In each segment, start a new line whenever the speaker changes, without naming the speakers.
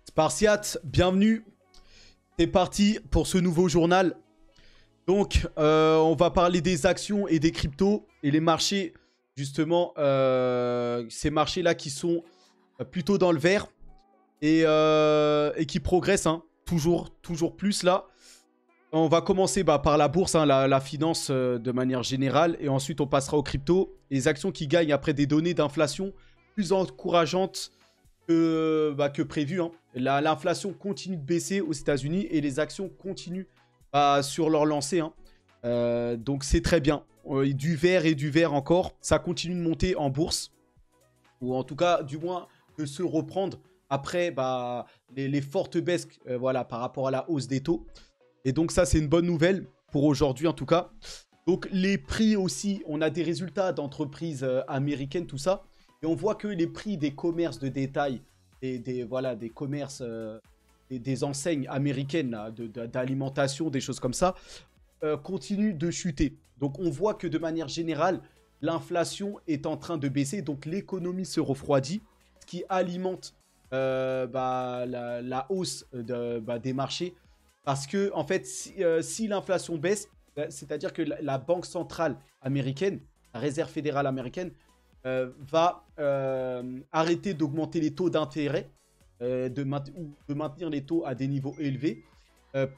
Spartiate, bienvenue. C'est parti pour ce nouveau journal. Donc, on va parler des actions et des cryptos et les marchés, justement, ces marchés-là qui sont plutôt dans le vert et qui progressent, hein, toujours plus là. On va commencer par la bourse, hein, la finance de manière générale, et ensuite on passera aux cryptos. Les actions qui gagnent après des données d'inflation plus encourageantes que prévu, hein. L'inflation continue de baisser aux États-Unis et les actions continuent sur leur lancée, hein. Donc c'est très bien. Du vert et du vert encore. Ça continue de monter en bourse. Ou en tout cas, du moins, de se reprendre après les fortes baisses voilà, par rapport à la hausse des taux. Et donc ça, c'est une bonne nouvelle pour aujourd'hui en tout cas. Donc les prix aussi, on a des résultats d'entreprises américaines, tout ça. Et on voit que les prix des commerces de détail, des commerces, des enseignes américaines d'alimentation, des choses comme ça, continuent de chuter. Donc on voit que de manière générale, l'inflation est en train de baisser. Donc l'économie se refroidit, ce qui alimente la hausse des marchés. Parce que, en fait, si l'inflation baisse, c'est-à-dire que la Banque centrale américaine, la Réserve fédérale américaine, va arrêter d'augmenter les taux d'intérêt, de maintenir les taux à des niveaux élevés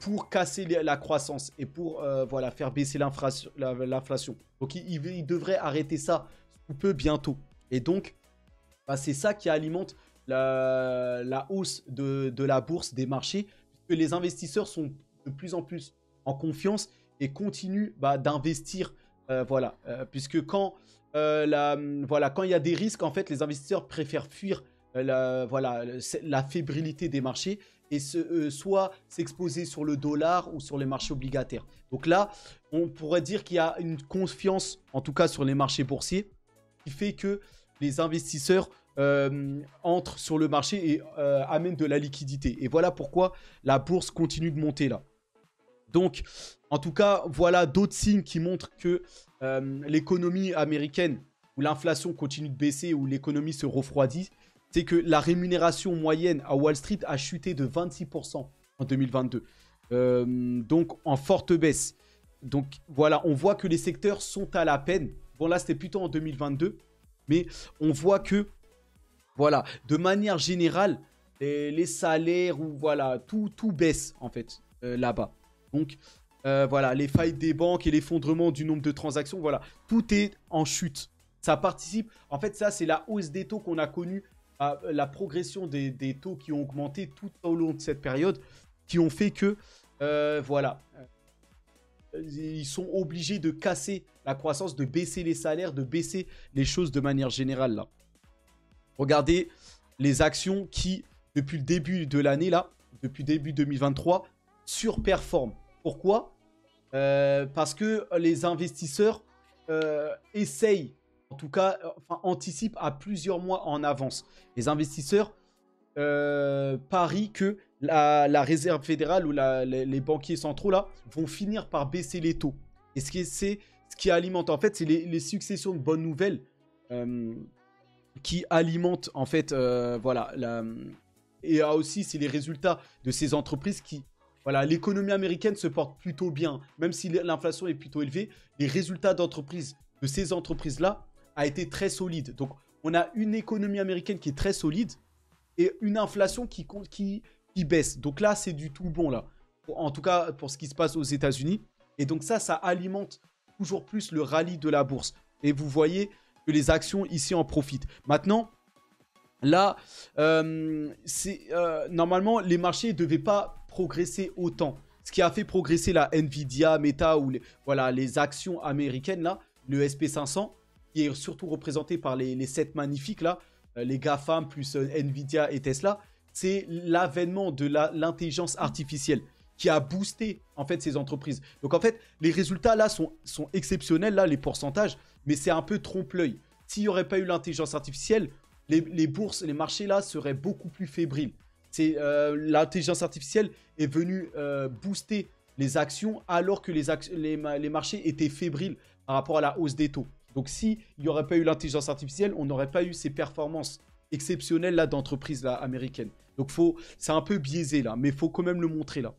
pour casser la croissance et pour faire baisser l'inflation. Donc, il devrait arrêter ça sous peu bientôt. Et donc, c'est ça qui alimente la hausse de la bourse, des marchés, puisque les investisseurs sont de plus en plus en confiance et continuent d'investir. Puisque quand il y a des risques, en fait, les investisseurs préfèrent fuir la fébrilité des marchés et soit s'exposer sur le dollar ou sur les marchés obligataires. Donc là, on pourrait dire qu'il y a une confiance, en tout cas sur les marchés boursiers, qui fait que les investisseurs entrent sur le marché et amènent de la liquidité. Et voilà pourquoi la bourse continue de monter là. Donc, en tout cas, voilà d'autres signes qui montrent que l'économie américaine, où l'inflation continue de baisser, où l'économie se refroidit, c'est que la rémunération moyenne à Wall Street a chuté de 26% en 2022. Donc, en forte baisse. Donc, voilà, on voit que les secteurs sont à la peine. Bon, là, c'était plutôt en 2022. Mais on voit que, voilà, de manière générale, les salaires, ou voilà, tout baisse, en fait, là-bas. Donc, les faillites des banques et l'effondrement du nombre de transactions, voilà, tout est en chute. Ça participe, en fait, ça, c'est la hausse des taux qu'on a connue, la progression des taux qui ont augmenté tout au long de cette période, qui ont fait que, ils sont obligés de casser la croissance, de baisser les salaires, de baisser les choses de manière générale, là. Regardez les actions qui, depuis le début de l'année, là, depuis début 2023, surperforment. Pourquoi ? Parce que les investisseurs essayent, en tout cas, anticipent à plusieurs mois en avance. Les investisseurs parient que la Réserve fédérale ou les banquiers centraux là, vont finir par baisser les taux. Et c'est ce qui alimente, en fait, c'est les successions de bonnes nouvelles qui alimentent, en fait, et aussi, c'est les résultats de ces entreprises qui... Voilà, l'économie américaine se porte plutôt bien. Même si l'inflation est plutôt élevée, les résultats d'entreprises, de ces entreprises-là, a été très solide. Donc, on a une économie américaine qui est très solide et une inflation qui baisse. Donc là, c'est du tout bon, là. En tout cas, pour ce qui se passe aux États-Unis. Et donc ça alimente toujours plus le rallye de la bourse. Et vous voyez que les actions ici en profitent. Maintenant, là, normalement, les marchés ne devaient pas progresser autant. Ce qui a fait progresser la Nvidia, Meta ou les actions américaines, là, le SP500, qui est surtout représenté par les 7 magnifiques, là, les GAFAM plus Nvidia et Tesla, c'est l'avènement de l'intelligence artificielle qui a boosté en fait ces entreprises. Donc en fait, les résultats là sont exceptionnels, là, les pourcentages, mais c'est un peu trompe-l'œil. S'il n'y aurait pas eu l'intelligence artificielle, les bourses, les marchés là seraient beaucoup plus fébriles. L'intelligence artificielle est venue booster les actions alors que les marchés étaient fébriles par rapport à la hausse des taux. Donc s'il n'y aurait pas eu l'intelligence artificielle, on n'aurait pas eu ces performances exceptionnelles là d'entreprises là, américaines. Donc c'est un peu biaisé là, mais il faut quand même le montrer là.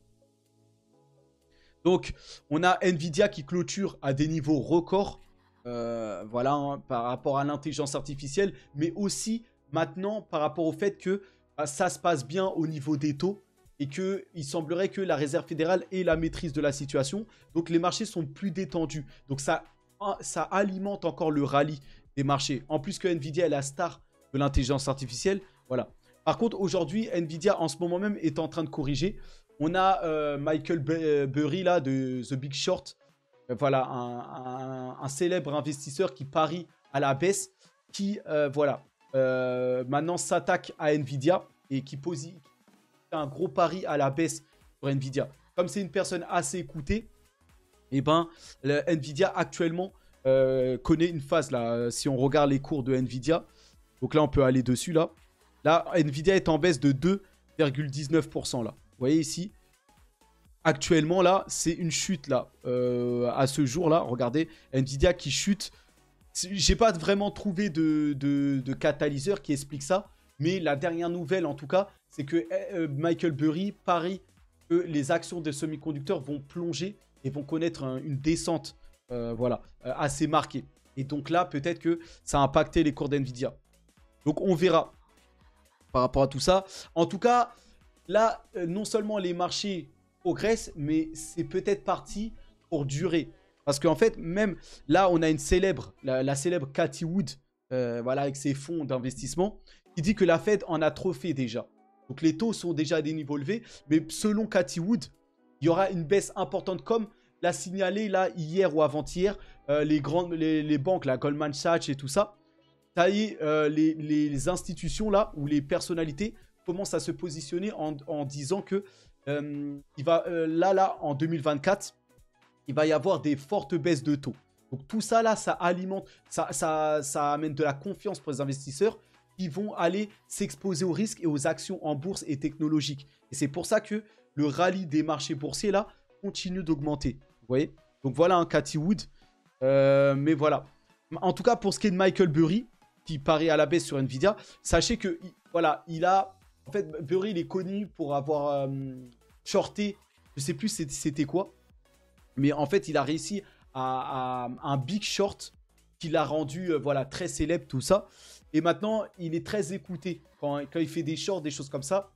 Donc, on a Nvidia qui clôture à des niveaux records, voilà, hein, par rapport à l'intelligence artificielle, mais aussi maintenant par rapport au fait que bah, ça se passe bien au niveau des taux et qu'il semblerait que la Réserve fédérale ait la maîtrise de la situation. Donc, les marchés sont plus détendus. Donc, ça alimente encore le rallye des marchés. En plus que Nvidia est la star de l'intelligence artificielle, voilà. Par contre, aujourd'hui, Nvidia, en ce moment même, est en train de corriger. On a Michael Burry, là, de The Big Short. Voilà, un célèbre investisseur qui parie à la baisse, qui, voilà, maintenant s'attaque à Nvidia et qui pose un gros pari à la baisse pour Nvidia. Comme c'est une personne assez écoutée, et ben, Nvidia actuellement connaît une phase, là, si on regarde les cours de Nvidia. Donc là, on peut aller dessus, là. Là, Nvidia est en baisse de 2,19%, là. Vous voyez ici, actuellement, là, c'est une chute, là, à ce jour-là. Regardez, Nvidia qui chute. J'ai pas vraiment trouvé de catalyseur qui explique ça. Mais la dernière nouvelle, en tout cas, c'est que Michael Burry parie que les actions des semi-conducteurs vont plonger et vont connaître une descente voilà, assez marquée. Et donc là, peut-être que ça a impacté les cours d'Nvidia. Donc on verra par rapport à tout ça. En tout cas, là, non seulement les marchés progressent, mais c'est peut-être parti pour durer. Parce qu'en fait, même là, on a une célèbre, la célèbre Cathie Wood, voilà, avec ses fonds d'investissement, qui dit que la Fed en a trop fait déjà. Donc les taux sont déjà à des niveaux élevés, mais selon Cathie Wood, il y aura une baisse importante comme l'a signalé là hier ou avant-hier les banques, la Goldman Sachs et tout ça. Ça y est, les institutions là, ou les personnalités commencent à se positionner en disant que il va, là, en 2024, il va y avoir des fortes baisses de taux. Donc tout ça là, ça alimente, ça amène de la confiance pour les investisseurs qui vont aller s'exposer aux risques et aux actions en bourse et technologiques. Et c'est pour ça que le rallye des marchés boursiers là continue d'augmenter. Vous voyez? Donc voilà un Cathie Wood. Mais voilà. En tout cas, pour ce qui est de Michael Burry, qui parie à la baisse sur Nvidia, sachez que voilà, il a... En fait, Burry, il est connu pour avoir shorté, je sais plus c'était quoi, mais en fait, il a réussi à un big short qui l'a rendu voilà, très célèbre, tout ça. Et maintenant, il est très écouté. Quand il fait des shorts, des choses comme ça,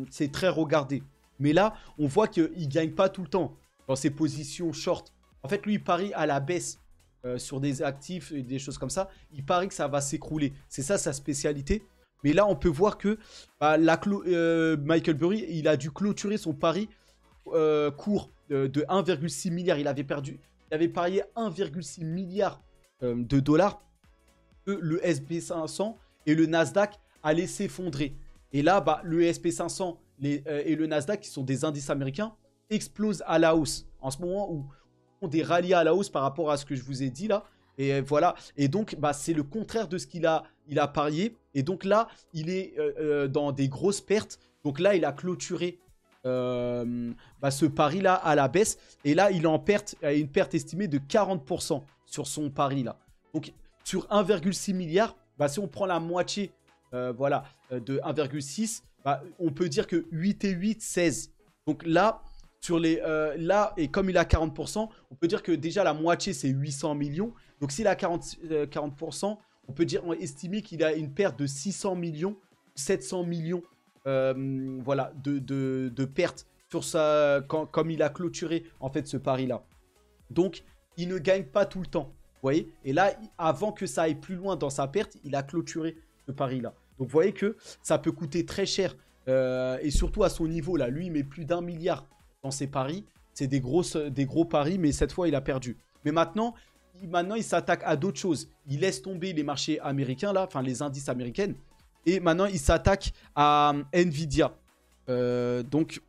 c'est très regardé. Mais là, on voit qu'il ne gagne pas tout le temps dans ses positions short. En fait, lui, il parie à la baisse sur des actifs et des choses comme ça. Il parie que ça va s'écrouler. C'est ça sa spécialité. Mais là, on peut voir que bah, Michael Burry, il a dû clôturer son pari court de 1,6 milliard. Il avait parié 1,6 milliard de dollars que le SP500 et le Nasdaq allaient s'effondrer. Et là, bah, le SP500 et le Nasdaq, qui sont des indices américains, explosent à la hausse. En ce moment où on des rallyes à la hausse par rapport à ce que je vous ai dit là. Et voilà. Et donc, bah, c'est le contraire de ce qu'il a parié. Et donc là, il est dans des grosses pertes. Donc là, il a clôturé bah, ce pari-là à la baisse. Et là, il est en perte, une perte estimée de 40% sur son pari-là. Donc, sur 1,6 milliard, bah, si on prend la moitié voilà, de 1,6, bah, on peut dire que 8 et 8, 16. Donc là, là, et comme il a 40%, on peut dire que déjà la moitié, c'est 800 millions. Donc s'il a 40%, on peut estimer qu'il a une perte de 600 millions, 700 millions voilà, de pertes sur comme il a clôturé en fait ce pari-là. Donc, il ne gagne pas tout le temps. Vous voyez? Et là, avant que ça aille plus loin dans sa perte, il a clôturé ce pari-là. Donc, vous voyez que ça peut coûter très cher. Et surtout à son niveau, là. Lui, il met plus d'1 milliard dans ses paris. C'est des gros paris, mais cette fois, il a perdu. Mais maintenant, il s'attaque à d'autres choses. Il laisse tomber les marchés américains, là, enfin les indices américains. Et maintenant, il s'attaque à Nvidia. Donc,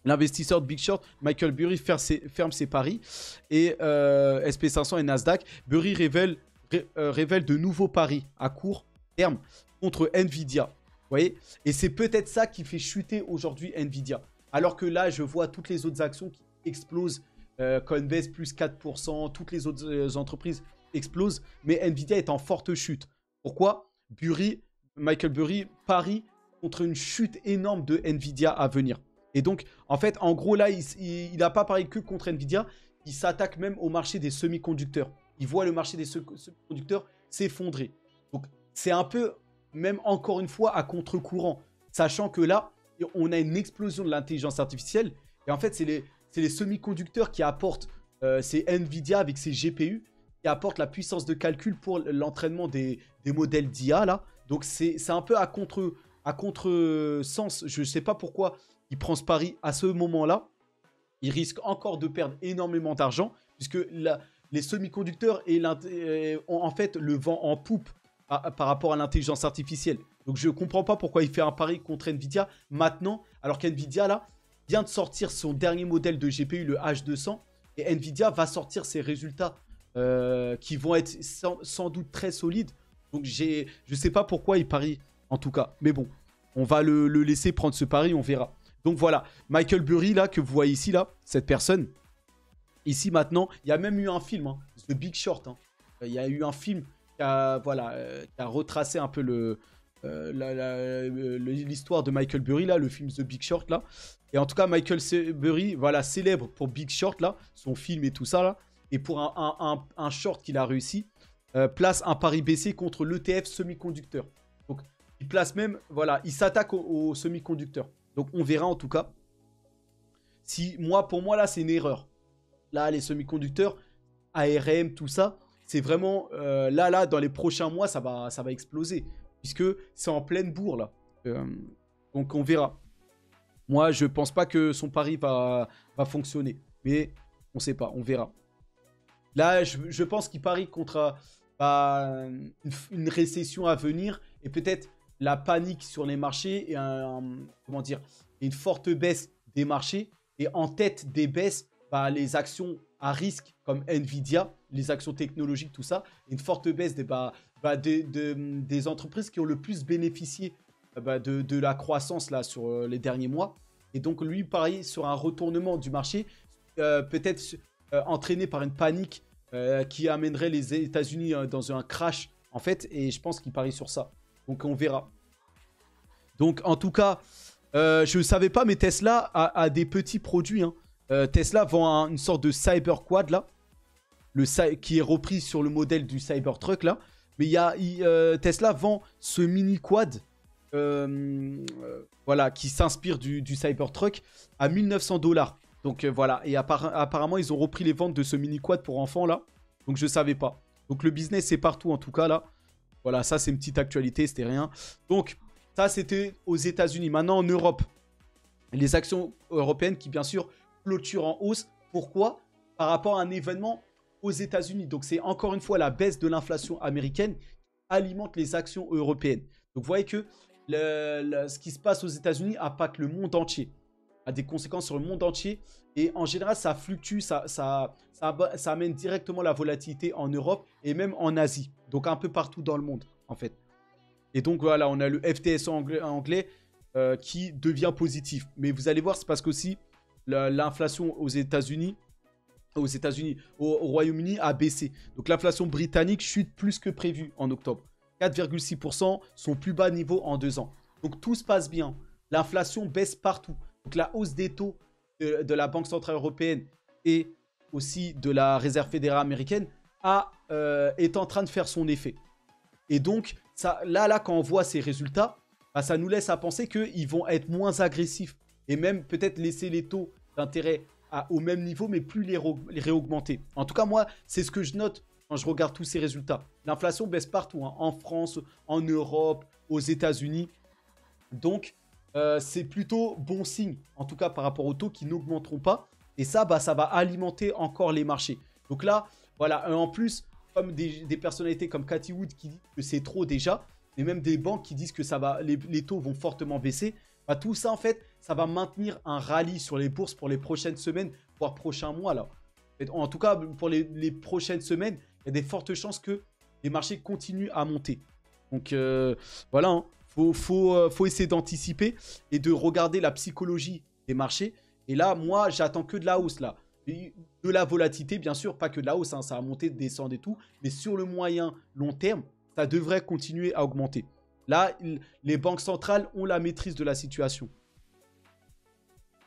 l'investisseur de Big Short, Michael Burry, ferme ses paris. Et SP500 et Nasdaq, Burry révèle de nouveaux paris à court terme contre Nvidia. Vous voyez? Et c'est peut-être ça qui fait chuter aujourd'hui Nvidia. Alors que là, je vois toutes les autres actions qui explosent. Coinbase plus 4%, toutes les autres entreprises explosent. Mais Nvidia est en forte chute. Pourquoi? Michael Burry parie contre une chute énorme de Nvidia à venir. Et donc, en fait, en gros, là, il n'a pas parlé que contre Nvidia, il s'attaque même au marché des semi-conducteurs. Il voit le marché des semi-conducteurs s'effondrer. Donc, c'est un peu, même encore une fois, à contre-courant. Sachant que là, on a une explosion de l'intelligence artificielle. Et en fait, c'est les semi-conducteurs qui apportent, c'est Nvidia avec ses GPU, qui apportent la puissance de calcul pour l'entraînement des modèles d'IA, là. Donc, c'est un peu à contre-sens. Je ne sais pas pourquoi il prend ce pari à ce moment-là. Il risque encore de perdre énormément d'argent, puisque les semi-conducteurs ont en fait le vent en poupe par rapport à l'intelligence artificielle. Donc je ne comprends pas pourquoi il fait un pari contre Nvidia maintenant, alors qu'Nvidia là vient de sortir son dernier modèle de GPU, le H200, et Nvidia va sortir ses résultats qui vont être sans doute très solides. Donc je ne sais pas pourquoi il parie en tout cas. Mais bon, on va le laisser prendre ce pari, on verra. Donc voilà, Michael Burry là, que vous voyez ici là, cette personne. Ici maintenant, il y a même eu un film, hein, The Big Short. Hein. Il y a eu un film qui a retracé un peu l'histoire de Michael Burry, là, le film The Big Short, là. Et en tout cas, Michael Burry, voilà, célèbre pour Big Short, là, son film et tout ça, là. Et pour un short qu'il a réussi, place un pari baissier contre l'ETF semi-conducteur. Donc, il place même, voilà, il s'attaque aux semi-conducteurs. Donc, on verra en tout cas. Pour moi, là, c'est une erreur. Là, les semi-conducteurs, ARM, tout ça, c'est vraiment... là, dans les prochains mois, ça va exploser. Puisque c'est en pleine bourre, là. Donc, on verra. Moi, je pense pas que son pari va fonctionner. Mais on sait pas, on verra. Là, je pense qu'il parie contre une récession à venir. Et peut-être la panique sur les marchés. Et une forte baisse des marchés. Et en tête des baisses, les actions à risque comme Nvidia, les actions technologiques, tout ça, une forte baisse des entreprises qui ont le plus bénéficié de la croissance là, sur les derniers mois. Et donc, lui, pareil, sur un retournement du marché, peut-être entraîné par une panique qui amènerait les États-Unis dans un crash, en fait. Et je pense qu'il parie sur ça. Donc, on verra. Donc, en tout cas, je ne savais pas, mais Tesla a des petits produits, hein. Tesla vend une sorte de Cyberquad là, qui est repris sur le modèle du Cybertruck là. Mais Tesla vend ce mini quad, voilà, qui s'inspire du Cybertruck à 1900 $. Donc voilà, et apparemment ils ont repris les ventes de ce mini quad pour enfants là. Donc je savais pas. Donc le business c'est partout en tout cas là. Voilà, ça c'est une petite actualité, c'était rien. Donc ça c'était aux États-Unis. Maintenant en Europe, les actions européennes qui bien sûr clôture en hausse. Pourquoi? Par rapport à un événement aux États-Unis. Donc, c'est encore une fois la baisse de l'inflation américaine qui alimente les actions européennes. Donc, vous voyez que ce qui se passe aux États-Unis impacte le monde entier, a des conséquences sur le monde entier. Et en général, ça fluctue, ça amène directement la volatilité en Europe et même en Asie. Donc, un peu partout dans le monde, en fait. Et donc, voilà, on a le FTSE anglais qui devient positif. Mais vous allez voir, c'est parce qu'aussi, l'inflation aux États-Unis, au Royaume-Uni a baissé. Donc l'inflation britannique chute plus que prévu en octobre. 4,6%, son plus bas niveau en 2 ans. Donc tout se passe bien. L'inflation baisse partout. Donc la hausse des taux de la Banque Centrale Européenne et aussi de la Réserve Fédérale Américaine est en train de faire son effet. Et donc là, quand on voit ces résultats, ça nous laisse à penser qu'ils vont être moins agressifs. Et même peut-être laisser les taux d'intérêt au même niveau, mais plus les réaugmenter. En tout cas, moi, c'est ce que je note quand je regarde tous ces résultats. L'inflation baisse partout, hein, en France, en Europe, aux États-Unis. Donc, c'est plutôt bon signe, en tout cas par rapport aux taux qui n'augmenteront pas. Et ça, ça va alimenter encore les marchés. Donc là, voilà, en plus, comme des personnalités comme Cathie Wood qui disent que c'est trop déjà, et même des banques qui disent que les taux vont fortement baisser, tout ça, en fait, ça va maintenir un rallye sur les bourses pour les prochaines semaines, voire prochains mois. Là. En tout cas, pour les prochaines semaines, il y a des fortes chances que les marchés continuent à monter. Donc, voilà, hein. Faut essayer d'anticiper et de regarder la psychologie des marchés. Et là, moi, j'attends que de la hausse, là. De la volatilité, bien sûr, pas que de la hausse, hein, ça va monter, descendre et tout. Mais sur le moyen, long terme, ça devrait continuer à augmenter. Là, les banques centrales ont la maîtrise de la situation.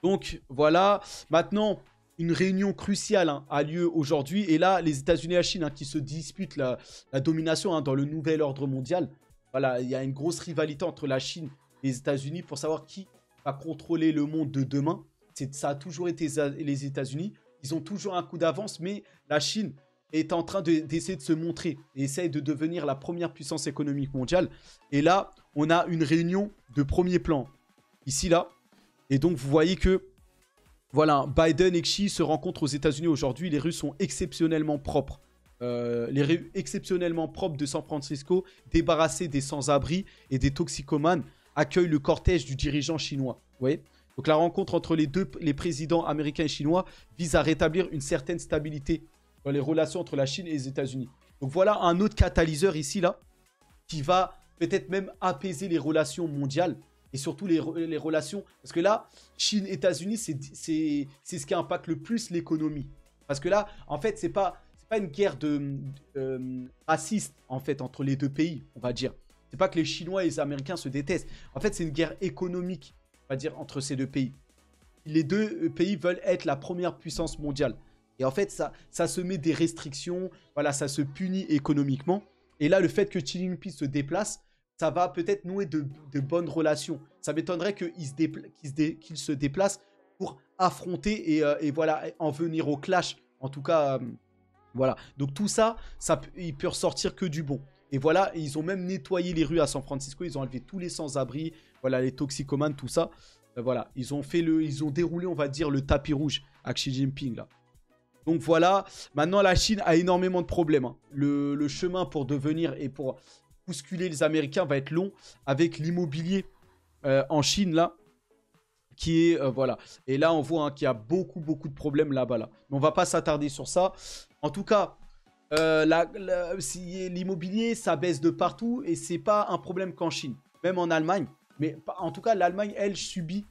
Donc, voilà. Maintenant, une réunion cruciale a lieu aujourd'hui. Et là, les États-Unis et la Chine qui se disputent la domination dans le nouvel ordre mondial. Voilà, il y a une grosse rivalité entre la Chine et les États-Unis pour savoir qui va contrôler le monde de demain. Ça a toujours été les États-Unis. Ils ont toujours un coup d'avance, mais la Chine est en train d'essayer de se montrer et essaye de devenir la première puissance économique mondiale. Et là, on a une réunion de premier plan. Ici, là. Et donc, vous voyez que voilà, Biden et Xi se rencontrent aux États-Unis aujourd'hui. Les rues sont exceptionnellement propres. Les rues exceptionnellement propres de San Francisco, débarrassées des sans-abri et des toxicomanes, accueillent le cortège du dirigeant chinois. Vous voyez ? Donc la rencontre entre les présidents américains et chinois vise à rétablir une certaine stabilité dans les relations entre la Chine et les États-Unis. Donc voilà un autre catalyseur ici, là, qui va peut-être même apaiser les relations mondiales et surtout les relations. Parce que là, Chine-États-Unis, c'est ce qui impacte le plus l'économie. Parce que là, en fait, c'est pas une guerre raciste, en fait, entre les deux pays, on va dire. C'est pas que les Chinois et les Américains se détestent. En fait, c'est une guerre économique, on va dire, entre ces deux pays. Les deux pays veulent être la première puissance mondiale. Et en fait, ça se met des restrictions, voilà, ça se punit économiquement. Et là, le fait que Xi Jinping se déplace, ça va peut-être nouer de bonnes relations. Ça m'étonnerait qu'il se déplace pour affronter et voilà, en venir au clash. En tout cas, voilà. Donc tout ça, il peut ressortir que du bon. Et voilà, ils ont même nettoyé les rues à San Francisco. Ils ont enlevé tous les sans-abri, voilà, les toxicomanes, tout ça. Voilà, ils ont déroulé, on va dire, le tapis rouge à Xi Jinping, là. Donc voilà, maintenant la Chine a énormément de problèmes. Hein. Le chemin pour devenir et pour bousculer les Américains va être long avec l'immobilier en Chine, là, qui est, voilà. Et là, on voit qu'il y a beaucoup de problèmes là-bas, là. Mais on va pas s'attarder sur ça. En tout cas, l'immobilier, ça baisse de partout et c'est pas un problème qu'en Chine, même en Allemagne. Mais en tout cas, l'Allemagne, elle, subit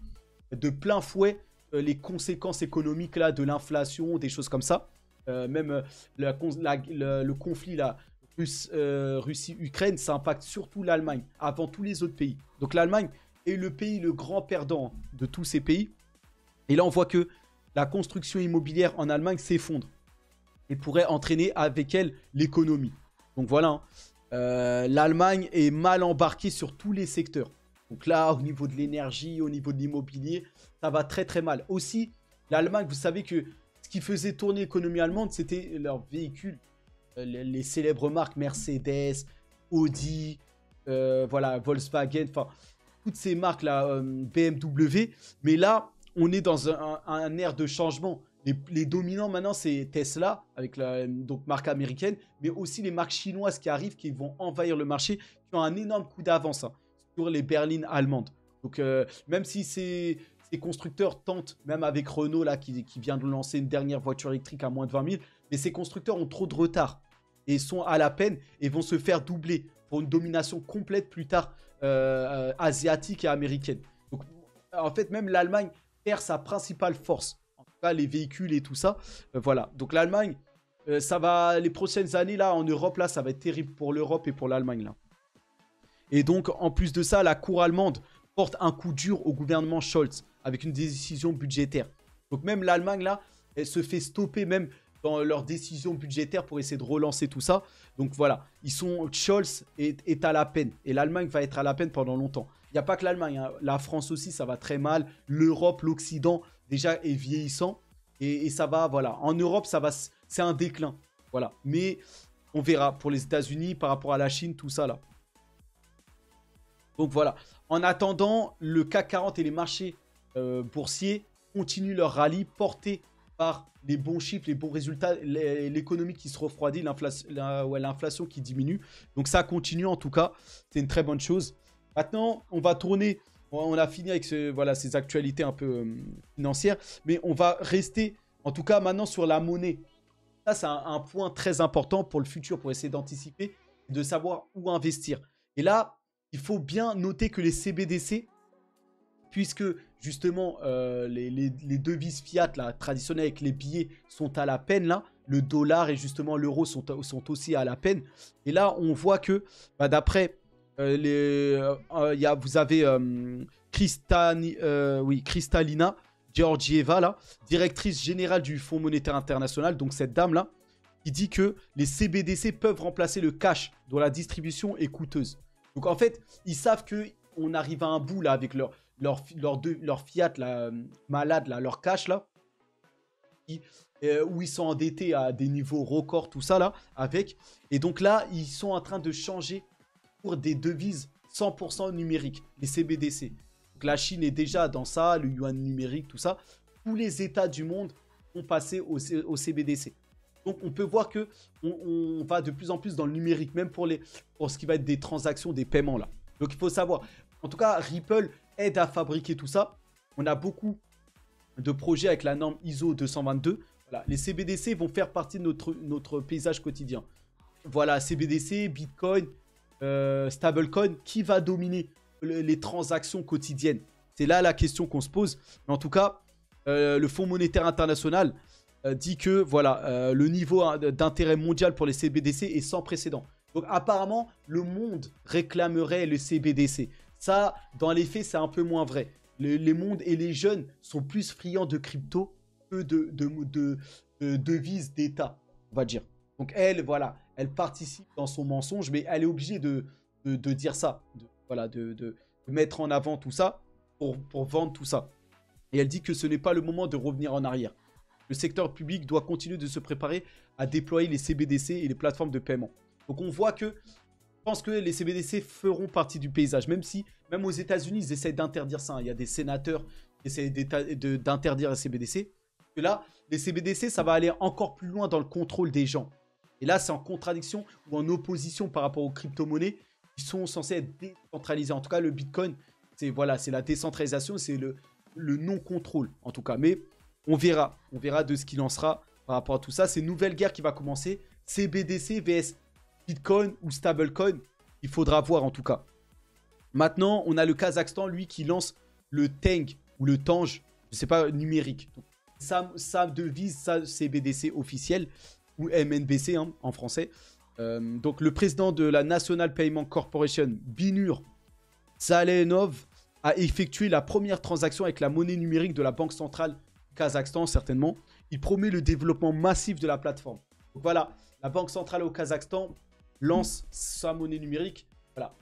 de plein fouet les conséquences économiques là, de l'inflation, des choses comme ça. Même le conflit là, Russie-Ukraine, ça impacte surtout l'Allemagne, avant tous les autres pays. Donc l'Allemagne est le grand perdant de tous ces pays. Et là, on voit que la construction immobilière en Allemagne s'effondre et pourrait entraîner avec elle l'économie. Donc voilà, l'Allemagne est mal embarquée sur tous les secteurs. Donc là, au niveau de l'énergie, au niveau de l'immobilier, ça va très mal. Aussi, l'Allemagne, vous savez que ce qui faisait tourner l'économie allemande, c'était leurs véhicules. Les célèbres marques Mercedes, Audi, voilà, Volkswagen, enfin, toutes ces marques-là, BMW. Mais là, on est dans un ère de changement. Les dominants maintenant, c'est Tesla, avec donc marque américaine, mais aussi les marques chinoises qui arrivent, qui vont envahir le marché, qui ont un énorme coup d'avance sur les berlines allemandes. Donc, même si ces constructeurs tentent, même avec Renault, là, qui vient de lancer une dernière voiture électrique à moins de 20 000, mais ces constructeurs ont trop de retard et sont à la peine et vont se faire doubler pour une domination complète plus tard asiatique et américaine. Donc, en fait, même l'Allemagne perd sa principale force. En tout cas, les véhicules et tout ça. Voilà. Donc, l'Allemagne, les prochaines années, là, en Europe, là, ça va être terrible pour l'Europe et pour l'Allemagne, là. Et donc, en plus de ça, la cour allemande porte un coup dur au gouvernement Scholz avec une décision budgétaire. Donc, même l'Allemagne, là, elle se fait stopper même dans leurs décisions budgétaires pour essayer de relancer tout ça. Donc, voilà, Scholz est à la peine. Et l'Allemagne va être à la peine pendant longtemps. Il n'y a pas que l'Allemagne, hein. La France aussi, ça va très mal. L'Europe, l'Occident, déjà, est vieillissant. Et ça va, voilà. En Europe, c'est un déclin. Voilà. Mais on verra pour les États-Unis par rapport à la Chine, tout ça, là. Donc voilà, en attendant, le CAC 40 et les marchés boursiers continuent leur rallye porté par les bons chiffres, les bons résultats, l'économie qui se refroidit, l'inflation qui diminue. Donc ça continue en tout cas, c'est une très bonne chose. Maintenant, on va tourner, on a fini avec ces actualités un peu financières, mais on va rester en tout cas maintenant sur la monnaie. Ça, c'est un point très important pour le futur, pour essayer d'anticiper et de savoir où investir. Et là, il faut bien noter que les CBDC, puisque justement les devises fiat là, traditionnelles avec les billets sont à la peine, là, le dollar et justement l'euro sont aussi à la peine. Et là, on voit que d'après Vous avez Kristalina Georgieva, là, directrice générale du Fonds monétaire international, donc cette dame-là, qui dit que les CBDC peuvent remplacer le cash dont la distribution est coûteuse. Donc en fait, ils savent qu'on arrive à un bout là avec leur fiat là, malade, là, leur cash là, où ils sont endettés à des niveaux records, tout ça là, avec. Et donc là, ils sont en train de changer pour des devises 100% numériques, les CBDC. Donc la Chine est déjà dans ça, le yuan numérique, tout ça. Tous les États du monde ont passé au CBDC. Donc on peut voir que on va de plus en plus dans le numérique, même pour ce qui va être des transactions, des paiements là. Donc il faut savoir. En tout cas, Ripple aide à fabriquer tout ça. On a beaucoup de projets avec la norme ISO 222. Voilà, les CBDC vont faire partie de notre paysage quotidien. Voilà, CBDC, Bitcoin, stablecoin, qui va dominer les transactions quotidiennes? C'est là la question qu'on se pose. Mais en tout cas, le Fonds monétaire international dit que voilà, le niveau d'intérêt mondial pour les CBDC est sans précédent. Donc apparemment, le monde réclamerait le CBDC. Ça, dans les faits, c'est un peu moins vrai. Les mondes et les jeunes sont plus friands de crypto que de devises d'État, on va dire. Donc elle, voilà, elle participe dans son mensonge, mais elle est obligée de dire ça, de mettre en avant tout ça pour vendre tout ça. Et elle dit que ce n'est pas le moment de revenir en arrière. Le secteur public doit continuer de se préparer à déployer les CBDC et les plateformes de paiement. Donc on voit que, je pense que les CBDC feront partie du paysage, même aux États-Unis, ils essaient d'interdire ça. Il y a des sénateurs qui essaient d'interdire les CBDC. Et là, les CBDC, ça va aller encore plus loin dans le contrôle des gens. Et là, c'est en contradiction ou en opposition par rapport aux crypto-monnaies qui sont censées être décentralisées. En tout cas, le Bitcoin, c'est la décentralisation, c'est le non-contrôle, en tout cas. Mais on verra de ce qu'il en sera par rapport à tout ça. C'est une nouvelle guerre qui va commencer. CBDC vs Bitcoin ou stablecoin, il faudra voir en tout cas. Maintenant, on a le Kazakhstan, lui, qui lance le Teng ou le Tange, je ne sais pas, numérique. Donc, sa devise, sa CBDC officielle, ou MNBC hein, en français. Donc, le président de la National Payment Corporation, Binur Zalenov, a effectué la première transaction avec la monnaie numérique de la Banque centrale du Kazakhstan, certainement. Il promet le développement massif de la plateforme. Donc voilà, la Banque centrale au Kazakhstan lance sa monnaie numérique. Voilà.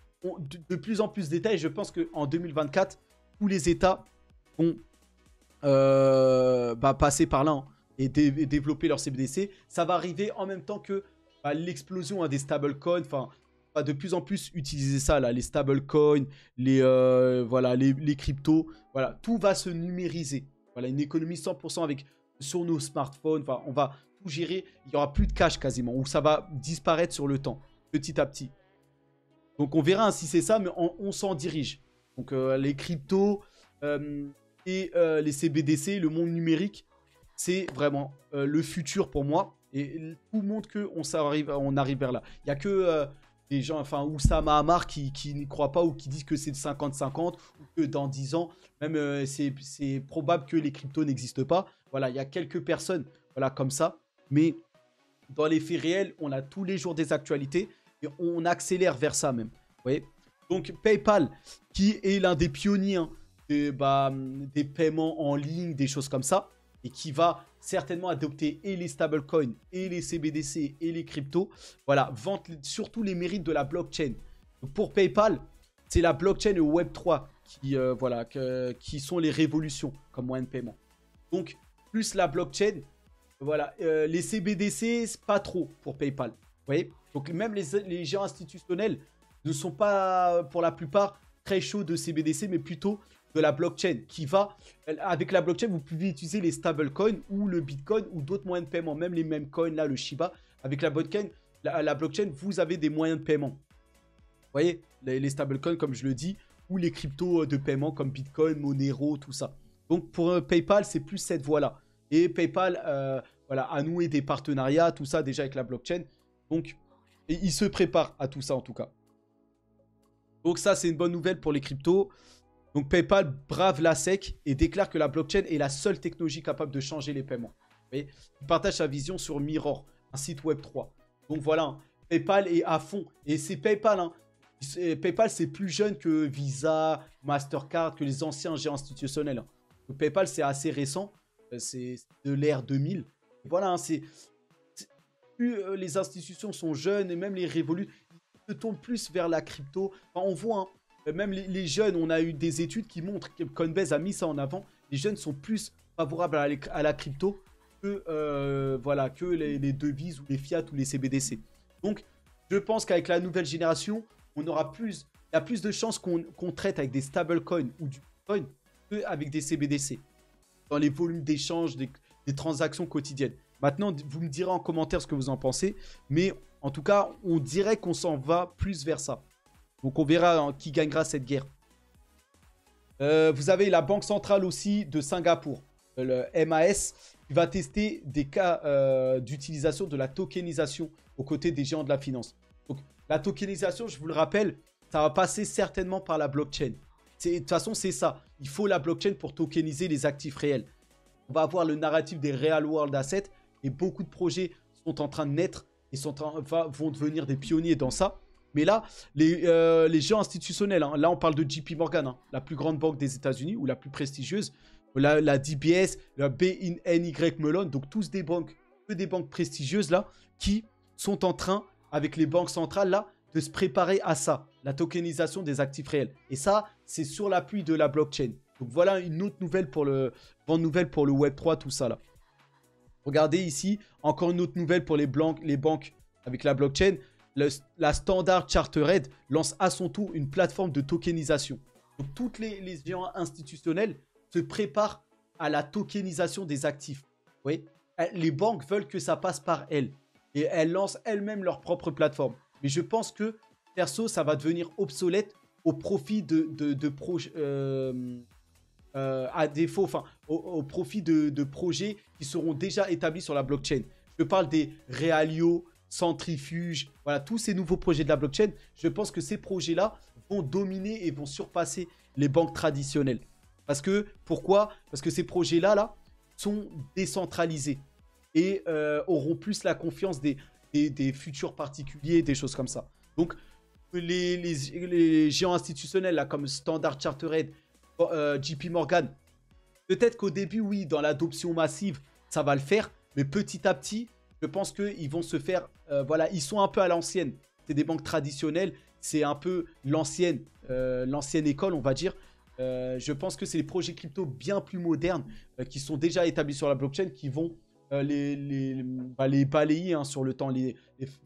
De plus en plus de détails, je pense qu'en 2024, tous les États vont passer par là hein, et développer leur CBDC. Ça va arriver en même temps que l'explosion hein, des stablecoins. Enfin, va de plus en plus utiliser ça, là, les stablecoins, les cryptos. Voilà, tout va se numériser. Voilà, une économie 100% sur nos smartphones. Enfin, on va tout gérer. Il n'y aura plus de cash quasiment, ou ça va disparaître sur le temps, petit à petit. Donc, on verra hein, si c'est ça, mais on s'en dirige. Donc, les cryptos et les CBDC, le monde numérique, c'est vraiment le futur pour moi. Et tout montre qu'on arrive vers là. Il n'y a que des gens, enfin, Oussama Hamar qui n'y croient pas ou qui disent que c'est de 50-50 ou que dans 10 ans, même c'est probable que les cryptos n'existent pas. Voilà, il y a quelques personnes voilà, comme ça. Mais dans les faits réels, on a tous les jours des actualités et on accélère vers ça même. Vous voyez ? Donc PayPal, qui est l'un des pionniers hein, des paiements en ligne, des choses comme ça, et qui va certainement adopter et les stablecoins, et les CBDC, et les cryptos. Voilà, vante surtout les mérites de la blockchain. Donc pour PayPal, c'est la blockchain et Web3 qui sont les révolutions comme moyen de paiement. Donc, plus la blockchain, voilà, les CBDC, c'est pas trop pour PayPal. Vous voyez ? Donc même les gens institutionnels ne sont pas, pour la plupart, très chauds de CBDC, mais plutôt de la blockchain qui va... Avec la blockchain, vous pouvez utiliser les stablecoins ou le Bitcoin ou d'autres moyens de paiement, même les mêmes coins, là, le Shiba. Avec la blockchain, vous avez des moyens de paiement. Vous voyez, les stablecoins, comme je le dis, ou les cryptos de paiement comme Bitcoin, Monero, tout ça. Donc, pour PayPal, c'est plus cette voie-là. Et PayPal, a noué des partenariats, tout ça, déjà avec la blockchain. Donc, il se prépare à tout ça, en tout cas. Donc, ça, c'est une bonne nouvelle pour les cryptos. Donc, PayPal brave la SEC et déclare que la blockchain est la seule technologie capable de changer les paiements. Vous voyez, il partage sa vision sur Mirror, un site Web3. Donc, voilà, PayPal est à fond. Et c'est PayPal, hein. PayPal, c'est plus jeune que Visa, Mastercard, que les anciens géants institutionnels. Donc, PayPal, c'est assez récent. C'est de l'ère 2000. Voilà, hein, plus les institutions sont jeunes et même les révolus se tournent plus vers la crypto. Enfin, on voit, hein, même les jeunes, on a eu des études qui montrent que Coinbase a mis ça en avant. Les jeunes sont plus favorables à la crypto que, voilà, que les devises ou les fiat ou les CBDC. Donc, je pense qu'avec la nouvelle génération, il y a plus de chances qu'on traite avec des stablecoins ou du coin qu'avec des CBDC dans les volumes d'échange, des transactions quotidiennes. Maintenant, vous me direz en commentaire ce que vous en pensez, mais en tout cas, on dirait qu'on s'en va plus vers ça. Donc, on verra hein, qui gagnera cette guerre. Vous avez la Banque centrale aussi de Singapour, le MAS, qui va tester des cas d'utilisation de la tokenisation aux côtés des géants de la finance. Donc, la tokenisation, je vous le rappelle, ça va passer certainement par la blockchain. De toute façon, c'est ça. Il faut la blockchain pour tokeniser les actifs réels. On va avoir le narratif des Real World Assets et beaucoup de projets sont en train de naître et vont devenir des pionniers dans ça. Mais là, les géants institutionnels, hein, là on parle de JP Morgan, hein, la plus grande banque des États-Unis ou la plus prestigieuse, la DBS, la BNY Mellon, donc tous des banques prestigieuses là qui sont en train, avec les banques centrales là, de se préparer à ça, la tokenisation des actifs réels. Et ça, c'est sur l'appui de la blockchain. Donc voilà une autre nouvelle pour le Web3, tout ça là. Regardez ici, encore une autre nouvelle pour les banques avec la blockchain. La Standard Chartered lance à son tour une plateforme de tokenisation. Donc toutes les géants institutionnels se préparent à la tokenisation des actifs. Oui, les banques veulent que ça passe par elles. Et elles lancent elles-mêmes leur propre plateforme. Mais je pense que, perso, ça va devenir obsolète au profit de projets, à défaut, enfin, au profit de projets qui seront déjà établis sur la blockchain. Je parle des Realio, Centrifuge, voilà, tous ces nouveaux projets de la blockchain. Je pense que ces projets-là vont dominer et vont surpasser les banques traditionnelles. Pourquoi? Parce que ces projets-là sont décentralisés et auront plus la confiance des futurs particuliers, des choses comme ça. Donc, les géants institutionnels là, comme Standard Chartered, JP Morgan, peut-être qu'au début, oui, dans l'adoption massive, ça va le faire, mais petit à petit, je pense qu'ils vont se faire... voilà, ils sont un peu à l'ancienne. C'est des banques traditionnelles, c'est un peu l'ancienne école, on va dire. Je pense que c'est les projets crypto bien plus modernes qui sont déjà établis sur la blockchain qui vont les balayer hein, sur le temps,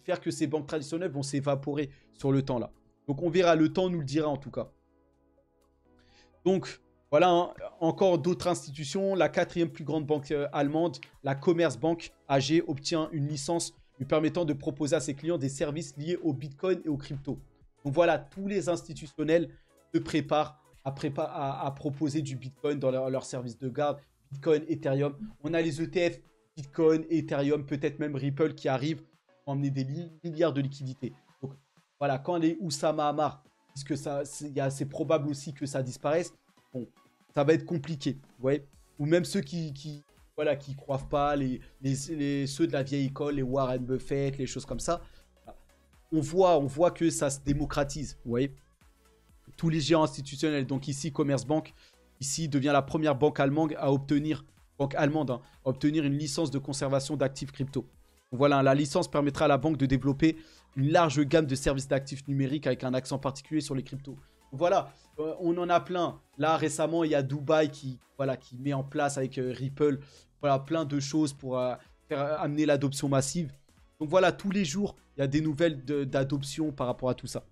faire que ces banques traditionnelles vont s'évaporer sur le temps là. Donc on verra, le temps nous le dira en tout cas. Donc voilà, hein, encore d'autres institutions. La 4e plus grande banque allemande, la Commerzbank AG, obtient une licence lui permettant de proposer à ses clients des services liés au Bitcoin et aux cryptos. Donc voilà, tous les institutionnels se préparent à proposer du Bitcoin dans leur service de garde. Bitcoin, Ethereum. On a les ETF Bitcoin, Ethereum, peut-être même Ripple qui arrivent pour emmener des milliards de liquidités. Donc voilà, quand les Oussama Hamar disent que c'est probable aussi que ça disparaisse, bon, ça va être compliqué. Ouais. Ou même ceux qui croient pas, ceux de la vieille école, les Warren Buffett, les choses comme ça. On voit que ça se démocratise. Vous voyez, tous les géants institutionnels. Donc ici, Commerzbank, ici devient la première banque allemande à obtenir une licence de conservation d'actifs crypto. Donc voilà, la licence permettra à la banque de développer une large gamme de services d'actifs numériques avec un accent particulier sur les cryptos. Donc voilà, on en a plein. Là, récemment, il y a Dubaï qui met en place avec Ripple plein de choses pour amener l'adoption massive. Donc voilà, tous les jours, il y a des nouvelles d'adoption par rapport à tout ça.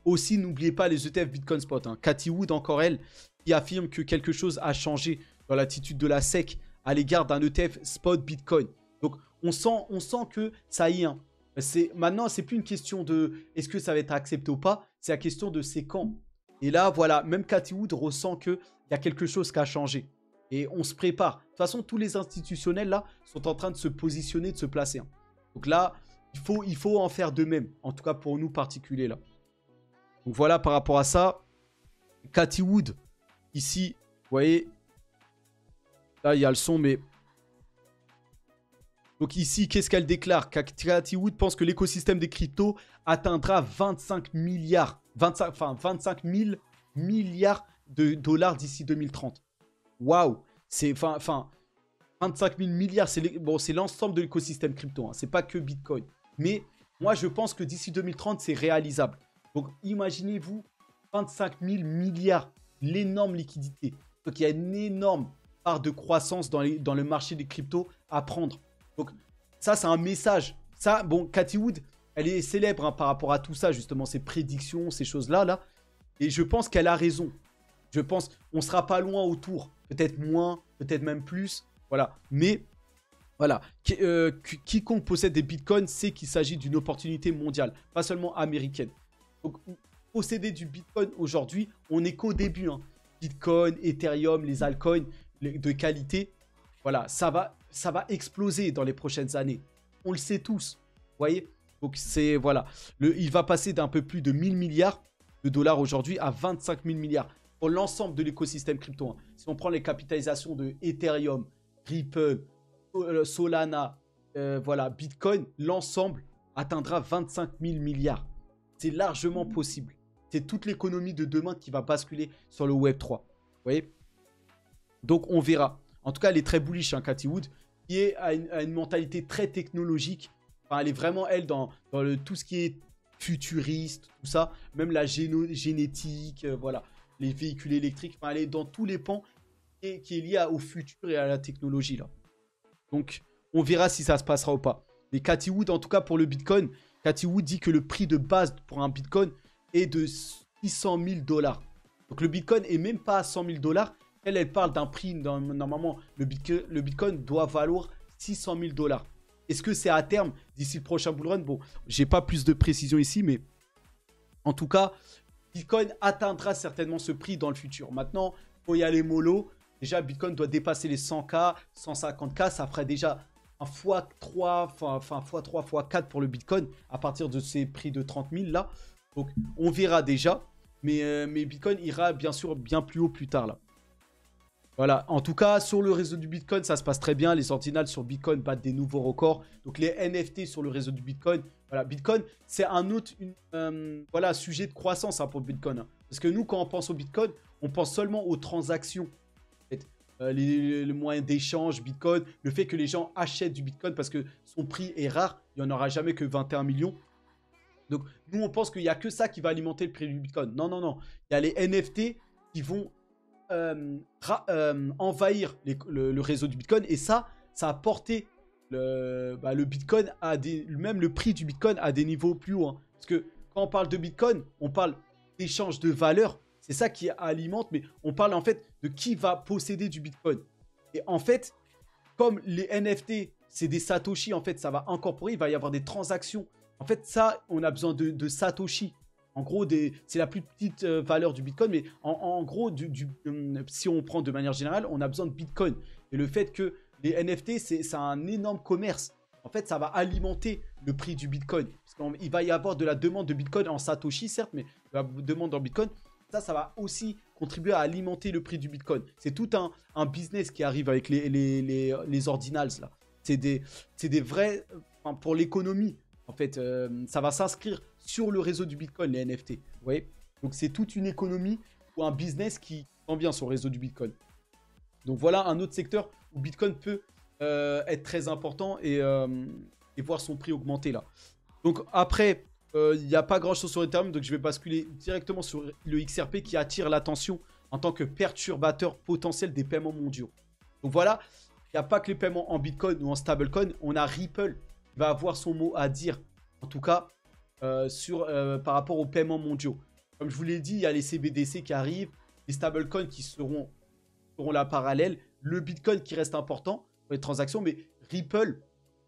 Aussi, n'oubliez pas les ETF Bitcoin Spot. Hein. Cathie Wood, encore elle, qui affirme que quelque chose a changé dans l'attitude de la SEC à l'égard d'un ETF Spot Bitcoin. Donc, on sent que ça y est. Hein. Maintenant, c'est plus une question de est-ce que ça va être accepté ou pas. C'est la question de c'est quand. Et là, voilà, même Cathie Wood ressent qu'il y a quelque chose qui a changé. Et on se prépare. De toute façon, tous les institutionnels, là, sont en train de se positionner, de se placer. Hein. Donc là, il faut en faire de même. En tout cas, pour nous particuliers, là. Donc voilà, par rapport à ça, Cathie Wood, ici, vous voyez, là, il y a le son, mais Donc ici, qu'est-ce qu'elle déclare? Cathy Wood pense que l'écosystème des cryptos atteindra 25 milliards, 25 000 milliards de dollars d'ici 2030. Waouh! C'est 25 000 milliards, c'est l'ensemble de l'écosystème crypto, hein. C'est pas que Bitcoin. Mais moi, je pense que d'ici 2030, c'est réalisable. Donc imaginez-vous 25 000 milliards, l'énorme liquidité. Donc il y a une énorme part de croissance dans le marché des cryptos à prendre. Donc ça, c'est un message. Ça, bon, Cathy Wood, elle est célèbre, hein, par rapport à tout ça, justement, ses prédictions, ces choses-là, là. Et je pense qu'elle a raison. Je pense qu'on ne sera pas loin autour. Peut-être moins, peut-être même plus. Voilà. Mais voilà. Quiconque possède des bitcoins sait qu'il s'agit d'une opportunité mondiale, pas seulement américaine. Donc, posséder du bitcoin aujourd'hui, on n'est qu'au début, hein. Bitcoin, Ethereum, les altcoins de qualité, voilà, ça va exploser dans les prochaines années. On le sait tous. Vous voyez? Donc, c'est, voilà. Il va passer d'un peu plus de 1000 milliards de dollars aujourd'hui à 25 000 milliards pour l'ensemble de l'écosystème crypto, hein. Si on prend les capitalisations de Ethereum, Ripple, Solana, voilà, Bitcoin, l'ensemble atteindra 25 000 milliards. C'est largement possible. C'est toute l'économie de demain qui va basculer sur le Web3. Vous voyez? Donc, on verra. En tout cas, elle est très bullish, hein, Cathy Wood, qui a une mentalité très technologique. Enfin, elle est vraiment, elle, dans tout ce qui est futuriste, tout ça. Même la génétique, voilà, les véhicules électriques. Enfin, elle est dans tous les pans qui est lié au futur et à la technologie, là. Donc, on verra si ça se passera ou pas. Mais Cathy Wood, en tout cas, pour le Bitcoin, Cathy Wood dit que le prix de base pour un Bitcoin est de 600 000 dollars. Donc, le Bitcoin est même pas à 100 000 dollars. Elle parle d'un prix, normalement, le Bitcoin doit valoir 600 000 dollars. Est-ce que c'est à terme, d'ici le prochain bull run? Bon, j'ai pas plus de précision ici, mais en tout cas, Bitcoin atteindra certainement ce prix dans le futur. Maintenant, il faut y aller mollo. Déjà, Bitcoin doit dépasser les 100K, 150K. Ça ferait déjà un x3, enfin x3, x4 pour le Bitcoin à partir de ces prix de 30 000 là. Donc, on verra déjà. Mais Bitcoin ira bien sûr bien plus haut plus tard là. Voilà, en tout cas, sur le réseau du Bitcoin, ça se passe très bien. Les ordinals sur Bitcoin battent des nouveaux records. Donc, les NFT sur le réseau du Bitcoin. Voilà, Bitcoin, c'est un autre voilà, sujet de croissance, hein, pour le Bitcoin, hein. Parce que nous, quand on pense au Bitcoin, on pense seulement aux transactions. En fait, les moyens d'échange, Bitcoin, le fait que les gens achètent du Bitcoin parce que son prix est rare. Il n'y en aura jamais que 21 millions. Donc, nous, on pense qu'il n'y a que ça qui va alimenter le prix du Bitcoin. Non, non, non. Il y a les NFT qui vont envahir le réseau du Bitcoin, et ça a porté le Bitcoin à même le prix du Bitcoin à des niveaux plus hauts, hein. Parce que quand on parle de Bitcoin, on parle d'échange de valeur, c'est ça qui alimente, mais on parle en fait de qui va posséder du Bitcoin. Et en fait, comme les NFT, c'est des Satoshi, en fait, ça va incorporer, il va y avoir des transactions. En fait, ça, on a besoin de Satoshi. En gros, c'est la plus petite valeur du Bitcoin, mais en gros, si on prend de manière générale, on a besoin de Bitcoin. Et le fait que les NFT, c'est un énorme commerce. En fait, ça va alimenter le prix du Bitcoin. Parce qu'il va y avoir de la demande de Bitcoin en Satoshi, certes, mais de la demande en Bitcoin. Ça va aussi contribuer à alimenter le prix du Bitcoin. C'est tout un business qui arrive avec les ordinals, là. C'est des vrais... Enfin, pour l'économie, en fait, ça va s'inscrire sur le réseau du Bitcoin, les NFT. Vous voyez? Donc, c'est toute une économie ou un business qui s'en vient sur le réseau du Bitcoin. Donc, voilà un autre secteur où Bitcoin peut être très important et voir son prix augmenter là. Donc, après, il n'y a pas grand-chose sur Ethereum, donc je vais basculer directement sur le XRP qui attire l'attention en tant que perturbateur potentiel des paiements mondiaux. Donc, voilà, il n'y a pas que les paiements en Bitcoin ou en stablecoin. On a Ripple qui va avoir son mot à dire, en tout cas, par rapport aux paiements mondiaux. Comme je vous l'ai dit, il y a les CBDC qui arrivent, les stablecoins qui seront la parallèle, le Bitcoin qui reste important pour les transactions, mais Ripple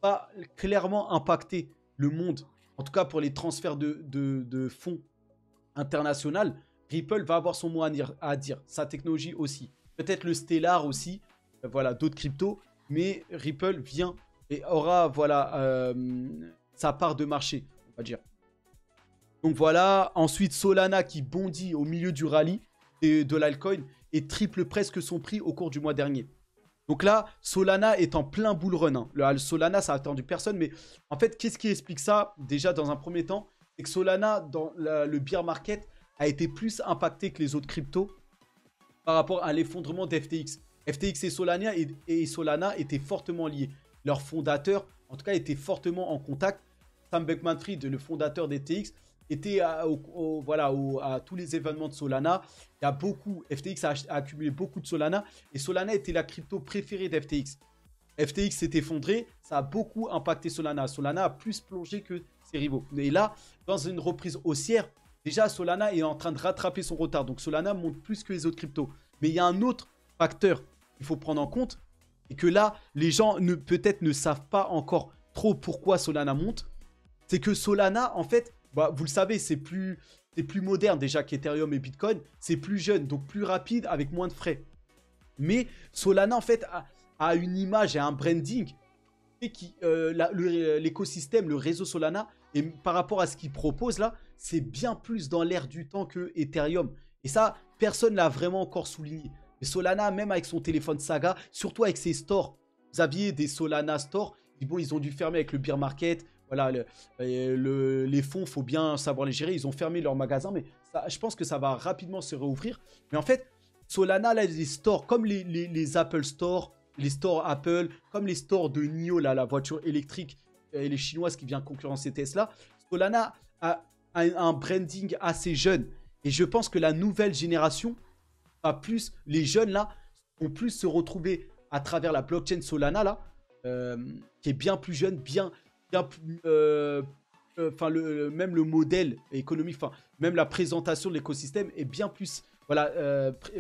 va clairement impacter le monde, en tout cas pour les transferts de fonds internationaux. Ripple va avoir son mot à dire, sa technologie aussi. Peut-être le Stellar aussi, voilà, d'autres cryptos, mais Ripple vient et aura, voilà, sa part de marché, on va dire. Donc voilà, ensuite Solana qui bondit au milieu du rallye de l'altcoin et triple presque son prix au cours du mois dernier. Donc là, Solana est en plein bull run. Hein. Le Solana, ça a attendu personne. Mais en fait, qu'est-ce qui explique ça? Déjà, dans un premier temps, c'est que Solana, dans le bear market, a été plus impacté que les autres cryptos par rapport à l'effondrement d'FTX. FTX et Solana étaient fortement liés. Leurs fondateurs, en tout cas, étaient fortement en contact. Sam Bankman-Fried, le fondateur d'FTX, était à tous les événements de Solana. Il y a beaucoup, FTX a accumulé beaucoup de Solana et Solana était la crypto préférée d'FTX. FTX s'est effondré, ça a beaucoup impacté Solana. Solana a plus plongé que ses rivaux. Et là, dans une reprise haussière, déjà Solana est en train de rattraper son retard. Donc Solana monte plus que les autres cryptos. Mais il y a un autre facteur qu'il faut prendre en compte. Et que là, les gens peut-être ne savent pas encore trop pourquoi Solana monte. C'est que Solana, en fait, vous le savez, c'est plus moderne déjà qu'Ethereum et Bitcoin. C'est plus jeune, donc plus rapide, avec moins de frais. Mais Solana, en fait, a une image et un branding. Et l'écosystème, le réseau Solana, et par rapport à ce qu'il propose là, c'est bien plus dans l'air du temps que Ethereum. Et ça, personne ne l'a vraiment encore souligné. Mais Solana, même avec son téléphone Saga, surtout avec ses stores, vous aviez des Solana stores. Bon, ils ont dû fermer avec le bear market. Voilà, les fonds, il faut bien savoir les gérer. Ils ont fermé leur magasin, mais ça, je pense que ça va rapidement se réouvrir. Mais en fait, Solana, là, les stores, comme les Apple Store, les stores Apple, comme les stores de NIO, là, la voiture électrique, et les chinoises qui viennent concurrencer Tesla, Solana a un branding assez jeune. Et je pense que la nouvelle génération, les jeunes là, vont plus se retrouver à travers la blockchain Solana là, qui est bien plus jeune, même le modèle économique, même la présentation de l'écosystème est bien plus,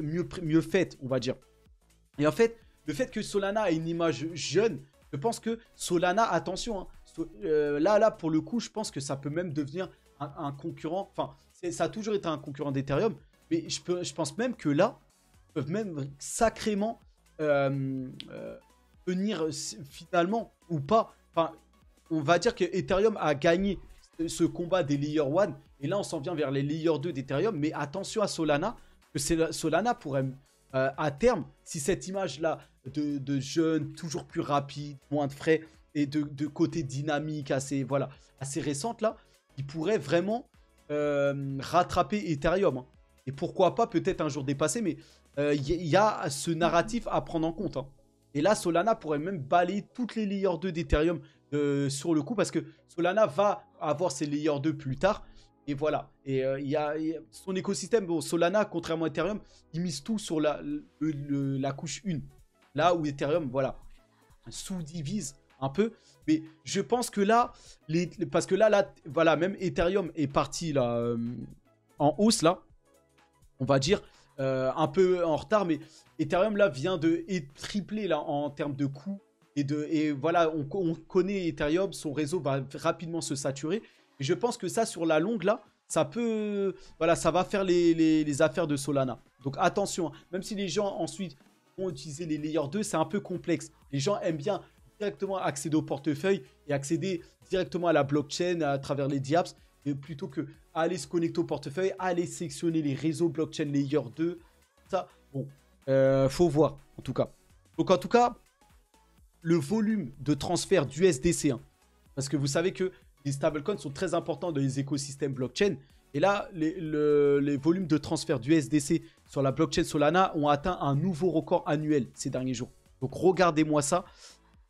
mieux faite, on va dire. Et en fait, le fait que Solana a une image jeune, je pense que Solana, attention, hein, là, pour le coup, je pense que ça peut même devenir un concurrent. Enfin, ça a toujours été un concurrent d'Ethereum, mais je pense même que là, ils peuvent même sacrément venir finalement ou pas. Enfin, on va dire que Ethereum a gagné ce combat des Layer 1, et là, on s'en vient vers les Layer 2 d'Ethereum, mais attention à Solana, que Solana pourrait, à terme, si cette image-là de jeunes, toujours plus rapide, moins de frais, et de côté dynamique assez récente là, il pourrait vraiment rattraper Ethereum. Hein. Et pourquoi pas peut-être un jour dépasser, mais il y a ce narratif à prendre en compte. Hein. Et là, Solana pourrait même balayer toutes les Layer 2 d'Ethereum sur le coup, parce que Solana va avoir ses Layer 2 plus tard. Et voilà. Et il y a son écosystème, bon, Solana, contrairement à Ethereum, il mise tout sur la couche 1. Là où Ethereum, voilà, sous-divise un peu. Mais je pense que là, parce que là, voilà, même Ethereum est parti là, en hausse, là, on va dire, un peu en retard, mais Ethereum, là, vient de tripler, là, en termes de coûts. Et voilà, on connaît Ethereum, son réseau va rapidement se saturer. Et je pense que ça, sur la longue, là, ça peut... Voilà, ça va faire les affaires de Solana. Donc attention, hein, même si les gens ensuite vont utiliser les Layer 2, c'est un peu complexe. Les gens aiment bien directement accéder au portefeuille et accéder directement à la blockchain à travers les dApps. Et plutôt que aller se connecter au portefeuille, aller sélectionner les réseaux blockchain Layer 2. Ça, bon, faut voir, en tout cas. Donc en tout cas, le volume de transfert d'USDC, hein, parce que vous savez que les stablecoins sont très importants dans les écosystèmes blockchain. Et là, les volumes de transfert d'USDC sur la blockchain Solana ont atteint un nouveau record annuel ces derniers jours. Donc, regardez-moi ça.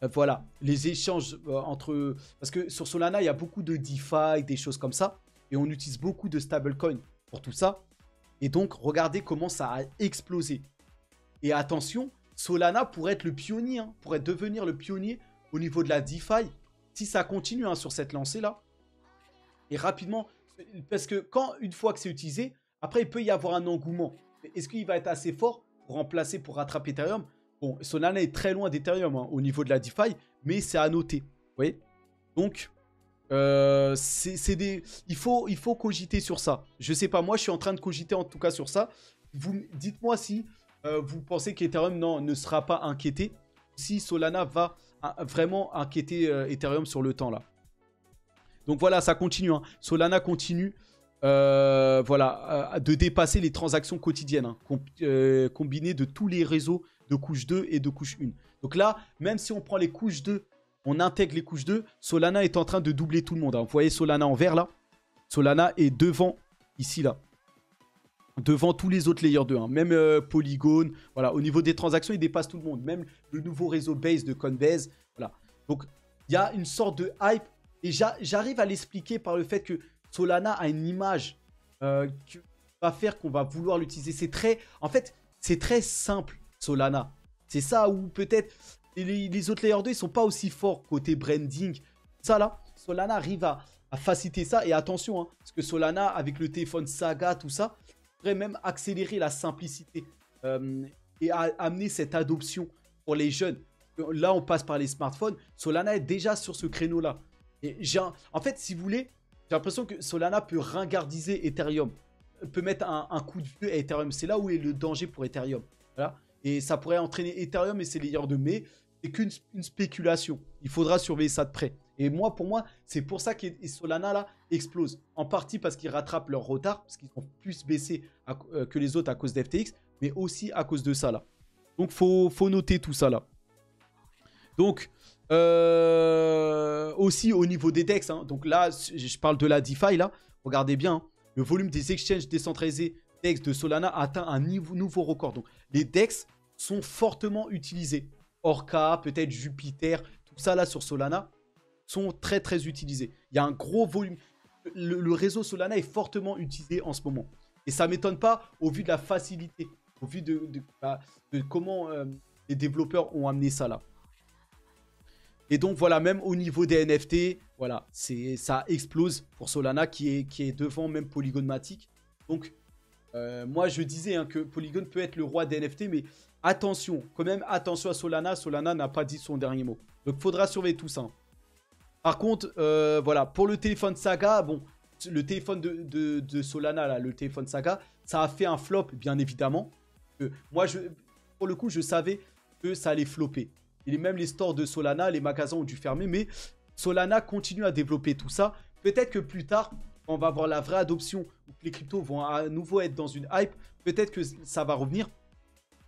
Voilà, les échanges entre... Parce que sur Solana, il y a beaucoup de DeFi, des choses comme ça. Et on utilise beaucoup de stablecoins pour tout ça. Et donc, regardez comment ça a explosé. Et attention, Solana pourrait être le pionnier, hein, pourrait devenir le pionnier au niveau de la DeFi. Si ça continue hein, sur cette lancée-là, et rapidement, parce que une fois que c'est utilisé, après, il peut y avoir un engouement. Est-ce qu'il va être assez fort pour remplacer, pour rattraper Ethereum? Bon, Solana est très loin d'Ethereum hein, au niveau de la DeFi, mais c'est à noter. Vous voyez? Donc, il faut cogiter sur ça. Je sais pas, moi, je suis en train de cogiter en tout cas sur ça. Dites-moi si vous pensez qu'Ethereum ne sera pas inquiété, si Solana va vraiment inquiéter Ethereum sur le temps là. Donc voilà, ça continue. Hein. Solana continue. voilà, de dépasser les transactions quotidiennes, hein, combinées de tous les réseaux de couche 2 et de couche 1. Donc là, même si on prend les couches 2, on intègre les couches 2, Solana est en train de doubler tout le monde. Hein. Vous voyez Solana en vert là? Solana est devant, ici là. Devant tous les autres layers 2. Hein. Même Polygon, voilà, au niveau des transactions, il dépasse tout le monde. Même le nouveau réseau Base de Coinbase. Voilà. Donc, il y a une sorte de hype. Et j'arrive à l'expliquer par le fait que Solana a une image qui va faire qu'on va vouloir l'utiliser. C'est très... En fait, c'est très simple, Solana. C'est ça où peut-être les autres layers 2, ils sont pas aussi forts côté branding. Ça là, Solana arrive à faciliter ça. Et attention, hein, parce que Solana, avec le téléphone Saga, tout ça, pourrait même accélérer la simplicité et amener cette adoption pour les jeunes. Là, on passe par les smartphones. Solana est déjà sur ce créneau-là. Et en fait, si vous voulez, j'ai l'impression que Solana peut ringardiser Ethereum. Peut mettre un coup de vieux à Ethereum. C'est là où est le danger pour Ethereum. Voilà. Et ça pourrait entraîner Ethereum et ses layers de mai. C'est qu'une spéculation. Il faudra surveiller ça de près. Et moi, pour moi, c'est pour ça que Solana là explose. En partie parce qu'ils rattrapent leur retard, parce qu'ils ont plus baissé que les autres à cause d'FTX, mais aussi à cause de ça là. Donc, faut noter tout ça là. Donc, aussi au niveau des DEX, hein, donc là, je parle de la DeFi là. Regardez bien, hein, le volume des exchanges décentralisés DEX de Solana a atteint un nouveau record. Donc, les DEX sont fortement utilisés. Orca, peut-être Jupiter, tout ça là sur Solana sont très très utilisés. Il y a un gros volume. Le réseau Solana est fortement utilisé en ce moment. Et ça ne m'étonne pas au vu de la facilité, au vu de comment les développeurs ont amené ça là. Et donc voilà, même au niveau des NFT, voilà, ça explose pour Solana qui est devant même Polygon Matic. Donc moi je disais hein, que Polygon peut être le roi des NFT, mais attention, quand même attention à Solana. Solana n'a pas dit son dernier mot. Donc il faudra surveiller tout ça. Par contre, voilà, pour le téléphone Saga, bon, le téléphone de Solana, là, le téléphone Saga, ça a fait un flop, bien évidemment. Moi, pour le coup, je savais que ça allait flopper. Et même les stores de Solana, les magasins ont dû fermer, mais Solana continue à développer tout ça. Peut-être que plus tard, quand on va avoir la vraie adoption, où les cryptos vont à nouveau être dans une hype, peut-être que ça va revenir.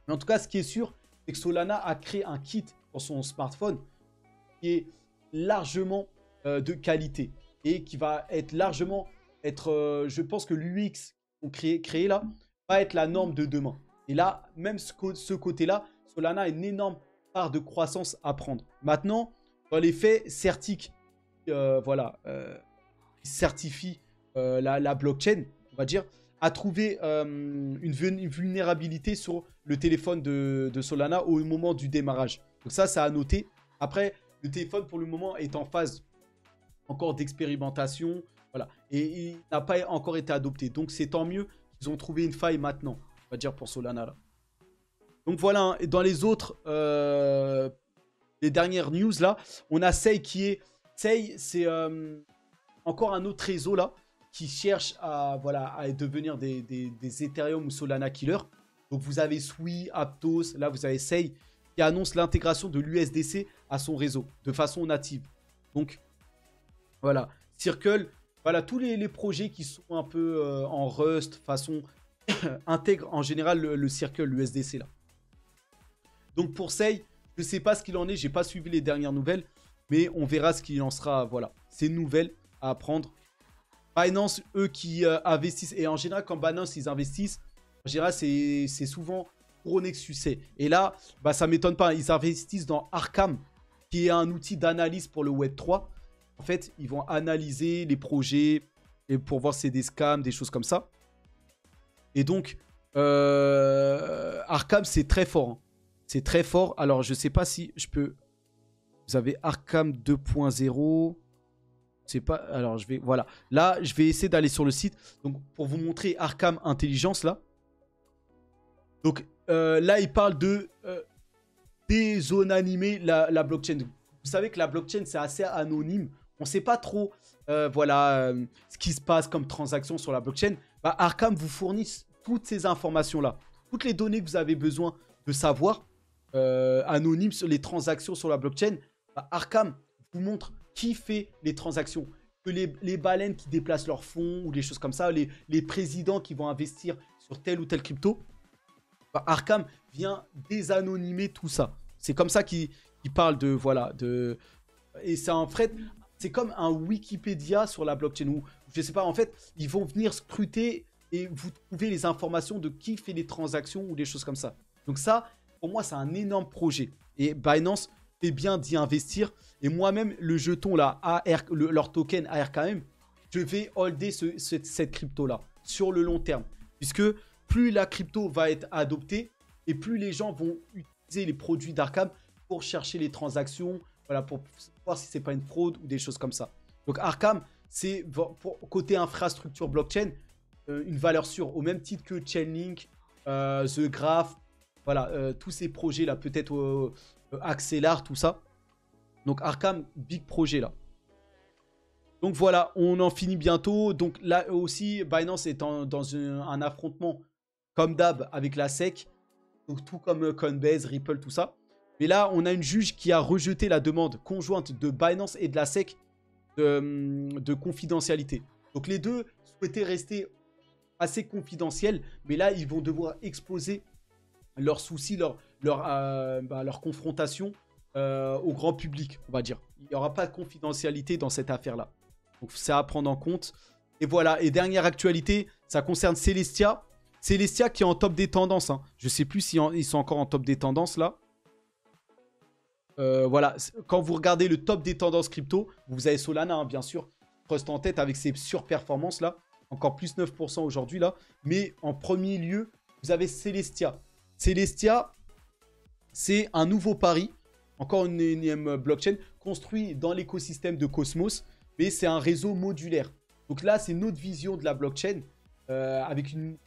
Mais en tout cas, ce qui est sûr, c'est que Solana a créé un kit pour son smartphone qui est largement de qualité et qui va être largement je pense que l'UX qu'on créé là va être la norme de demain. Et là, même ce côté-là, Solana a une énorme part de croissance à prendre. Maintenant, dans les faits, Certic, voilà, certifie la blockchain, on va dire, a trouvé une vulnérabilité sur le téléphone de Solana au moment du démarrage. Donc ça à noter. Après, le téléphone, pour le moment, est en phase encore d'expérimentation. Voilà. Et il n'a pas encore été adopté. Donc, c'est tant mieux qu'ils ont trouvé une faille maintenant, on va dire, pour Solana. Là. Donc, voilà. Hein. Et dans les autres, les dernières news, là, on a Sei qui est... Sei, c'est encore un autre réseau, là, qui cherche à devenir des Ethereum ou Solana killer. Donc, vous avez Sui, Aptos. Là, vous avez Sei qui annonce l'intégration de l'USDC à son réseau de façon native. Donc, voilà. Circle, voilà, tous les projets qui sont un peu en Rust, façon intègre en général le Circle, l'USDC là. Donc, pour Sei, je ne sais pas ce qu'il en est, j'ai pas suivi les dernières nouvelles, mais on verra ce qu'il en sera. Voilà, c'est une nouvelle à apprendre. Binance, eux qui investissent, et en général, quand Binance, ils investissent, en général, c'est souvent couronné de succès. Et là, bah, ça ne m'étonne pas. Ils investissent dans Arkham, qui est un outil d'analyse pour le Web3. En fait, ils vont analyser les projets et pour voir si c'est des scams, des choses comme ça. Et donc, Arkham, c'est très fort. Hein. C'est très fort. Alors, je ne sais pas si je peux... Vous avez Arkham 2.0. C'est pas... Alors, je vais... Voilà. Là, je vais essayer d'aller sur le site. Donc, pour vous montrer Arkham Intelligence, là. Donc, là, il parle de désonanimer la blockchain. Vous savez que la blockchain, c'est assez anonyme. On ne sait pas trop ce qui se passe comme transaction sur la blockchain. Bah, Arkham vous fournit toutes ces informations-là. Toutes les données que vous avez besoin de savoir, anonymes sur les transactions sur la blockchain. Bah, Arkham vous montre qui fait les transactions, que les baleines qui déplacent leurs fonds ou des choses comme ça, les présidents qui vont investir sur telle ou telle crypto, bah, Arkham vient désanonymer tout ça. C'est comme ça qu'il parle de, voilà, de... Et c'est en fait, c'est comme un Wikipédia sur la blockchain où, je sais pas, en fait, ils vont venir scruter et vous trouvez les informations de qui fait les transactions ou des choses comme ça. Donc ça, pour moi, c'est un énorme projet. Et Binance fait bien d'y investir. Et moi-même, le jeton là, leur token ARKM, je vais holder cette crypto-là sur le long terme. Puisque plus la crypto va être adoptée et plus les gens vont utiliser les produits d'Arkham pour chercher les transactions, voilà, pour voir si c'est pas une fraude ou des choses comme ça. Donc Arkham, c'est côté infrastructure blockchain, une valeur sûre, au même titre que Chainlink, The Graph, voilà, tous ces projets-là, peut-être Axelar, tout ça. Donc Arkham, big projet là. Donc voilà, on en finit bientôt. Donc là aussi, Binance est dans un affrontement comme d'hab avec la SEC. Donc tout comme Coinbase, Ripple, tout ça. Mais là, on a une juge qui a rejeté la demande conjointe de Binance et de la SEC de confidentialité. Donc les deux souhaitaient rester assez confidentiels. Mais là, ils vont devoir exposer leurs soucis, leur confrontation au grand public, on va dire. Il n'y aura pas de confidentialité dans cette affaire-là. Donc, c'est à prendre en compte. Et voilà. Et dernière actualité, ça concerne Celestia. Celestia qui est en top des tendances. Hein. Je ne sais plus s'ils sont encore en top des tendances, là. Voilà. Quand vous regardez le top des tendances crypto, vous avez Solana, hein, bien sûr. Trust en tête avec ses surperformances, là. Encore plus 9% aujourd'hui, là. Mais en premier lieu, vous avez Celestia. Celestia, c'est un nouveau pari. Encore une énième blockchain construit dans l'écosystème de Cosmos, mais c'est un réseau modulaire. Donc là, c'est notre vision de la blockchain avec une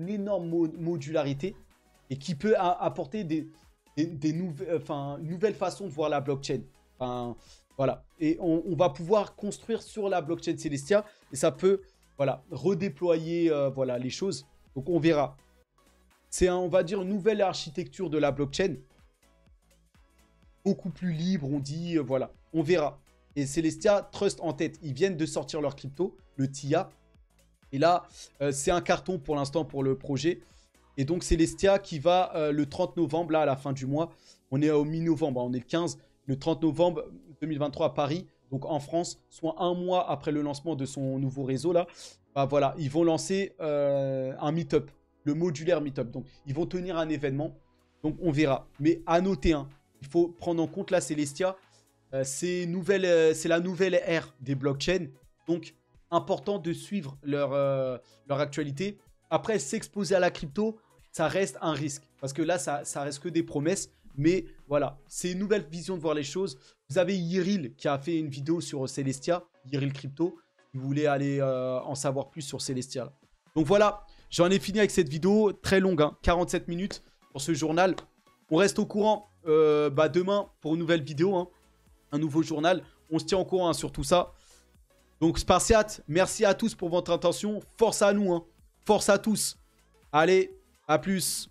énorme modularité et qui peut apporter une nouvelle façon de voir la blockchain. Enfin, voilà. Et on va pouvoir construire sur la blockchain Celestia et ça peut voilà, redéployer voilà, les choses. Donc on verra. C'est, on va dire, une nouvelle architecture de la blockchain. Beaucoup plus libre, on dit, voilà. On verra. Et Celestia, Trust en tête. Ils viennent de sortir leur crypto, le TIA. Et là, c'est un carton pour l'instant pour le projet. Et donc, Celestia qui va le 30 novembre, là, à la fin du mois. On est au mi-novembre, on est le 15. Le 30 novembre 2023 à Paris, donc en France, soit un mois après le lancement de son nouveau réseau, là. Bah, voilà, ils vont lancer un meet-up. Le modulaire meet-up. Donc, ils vont tenir un événement. Donc, on verra. Mais à noter, hein, il faut prendre en compte là, Celestia. C'est la nouvelle ère des blockchains. Donc, important de suivre leur actualité. Après, s'exposer à la crypto, ça reste un risque. Parce que là, ça reste que des promesses. Mais voilà, c'est une nouvelle vision de voir les choses. Vous avez Yiril qui a fait une vidéo sur Celestia. Yiril Crypto. Si vous voulez aller en savoir plus sur Celestia. Là. Donc voilà. J'en ai fini avec cette vidéo, très longue, hein, 47 minutes pour ce journal. On reste au courant demain pour une nouvelle vidéo, hein, un nouveau journal. On se tient au courant hein, sur tout ça. Donc Spartiate, merci à tous pour votre attention. Force à nous, hein. Force à tous. Allez, à plus.